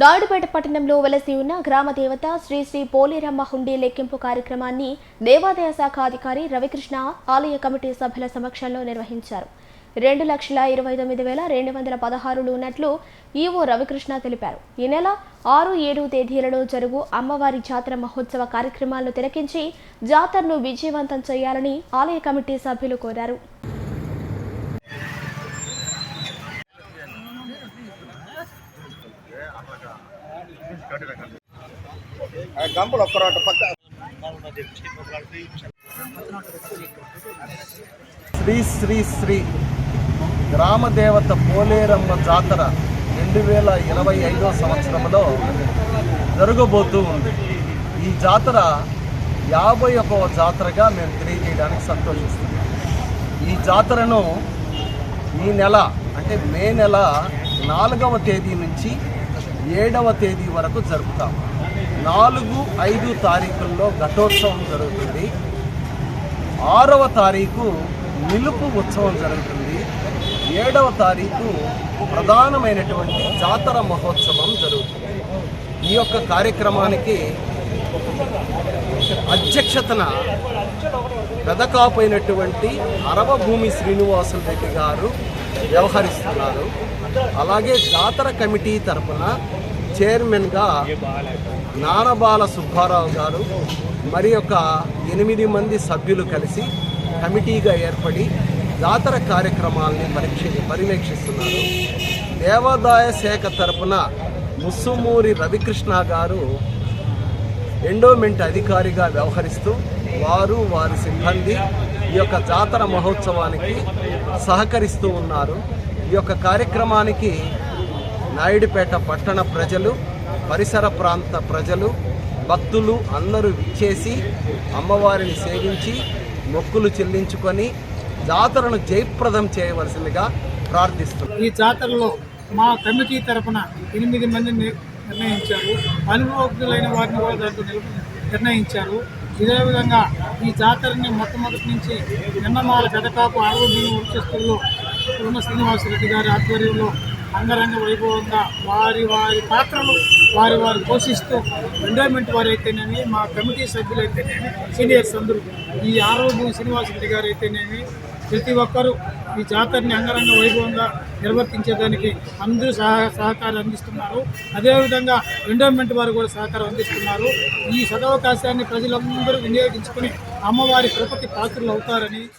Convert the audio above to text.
నాయుడుపేట పట్టణంలో వెలసి ఉన్న గ్రామ దేవత శ్రీ శ్రీ పోలేరమ్మ హుండీ లెక్కింపు కార్యక్రమాన్ని దేవాదాయ శాఖ అధికారి రవికృష్ణ ఆలయ కమిటీ సభ్యుల సమక్షంలో నిర్వహించారు. 2,29,216 ఉన్నట్లు ఈవో రవికృష్ణ తెలిపారు. ఈ నెల 6, 7 తేదీలలో జరుగు అమ్మవారి జాతర మహోత్సవ కార్యక్రమాలను తిలకించి జాతరను విజయవంతం చేయాలని ఆలయ కమిటీ సభ్యులు కోరారు. శ్రీ శ్రీ శ్రీ గ్రామదేవత పోలేరమ్మ జాతర 2025వ సంవత్సరంలో జరగబోతూ ఉంది. ఈ జాతర 51వ జాతరగా మేము తెలియజేయడానికి సంతోషిస్తున్నాం. ఈ జాతరను ఈ నెల అంటే మే నెల 4వ తేదీ నుంచి 7వ తేదీ వరకు జరుపుతాం. 4, 5 తారీఖుల్లో ఘటోత్సవం జరుగుతుంది. 6వ తారీఖు నిలుపు ఉత్సవం జరుగుతుంది. 7వ తారీఖు ప్రధానమైనటువంటి జాతర మహోత్సవం జరుగుతుంది. ఈ యొక్క కార్యక్రమానికి అధ్యక్షతన పెదకాపైనటువంటి అరవభూమి శ్రీనివాసులు రెడ్డి గారు వ్యవహరిస్తున్నారు. అలాగే జాతర కమిటీ తరఫున చైర్మన్గా నానబాల సుబ్బారావు గారు మరి ఒక 8 మంది సభ్యులు కలిసి కమిటీగా ఏర్పడి జాతర కార్యక్రమాలని పర్యవేక్షిస్తున్నారు. దేవాదాయ శాఖ తరఫున ముస్సుమూరి రవికృష్ణ గారు ఎండోమెంట్ అధికారిగా వ్యవహరిస్తూ వారి సిబ్బంది ఈ యొక్క జాతర మహోత్సవానికి సహకరిస్తూ ఉన్నారు. ఈ యొక్క కార్యక్రమానికి నాయుడుపేట పట్టణ ప్రజలు, పరిసర ప్రాంత ప్రజలు, భక్తులు అందరూ విచ్చేసి అమ్మవారిని సేవించి మొక్కులు చెల్లించుకొని జాతరను జయప్రదం చేయవలసిందిగా ప్రార్థిస్తున్నారు. ఈ జాతరలో మా కమిటీ తరఫున 8 మందిని నిర్ణయించారు. అనుభవజ్ఞులైన వారిని కూడా దాంట్లో నిర్ణయించారు. ఇదే విధంగా ఈ జాతరని మొట్టమొదటి నుంచి నిన్నమాల పెదకాపు అరవభూమి వంశస్థుల్లో ఉన్న శ్రీనివాసరెడ్డి గారి ఆధ్వర్యంలో అంగరంగ వైభవంగా వారి పాత్రలు వారి పోషిస్తూ ఎండోమెంట్ వారు అయితేనేమి, మా కమిటీ సభ్యులు అయితేనేమి, సీనియర్స్ అందరూ, ఈ అరవభూమి శ్రీనివాసరెడ్డి గారు అయితేనేమి, ప్రతి ఒక్కరూ ఈ జాతరని అంగరంగ వైభవంగా నిర్వర్తించేదానికి అందరూ సహకారం అందిస్తున్నారు. అదేవిధంగా ఎండోమెంట్ వారు కూడా సహకారం అందిస్తున్నారు. ఈ సదవకాశాన్ని ప్రజలందరూ వినియోగించుకొని అమ్మవారి కృపకి పాత్రలు అవుతారని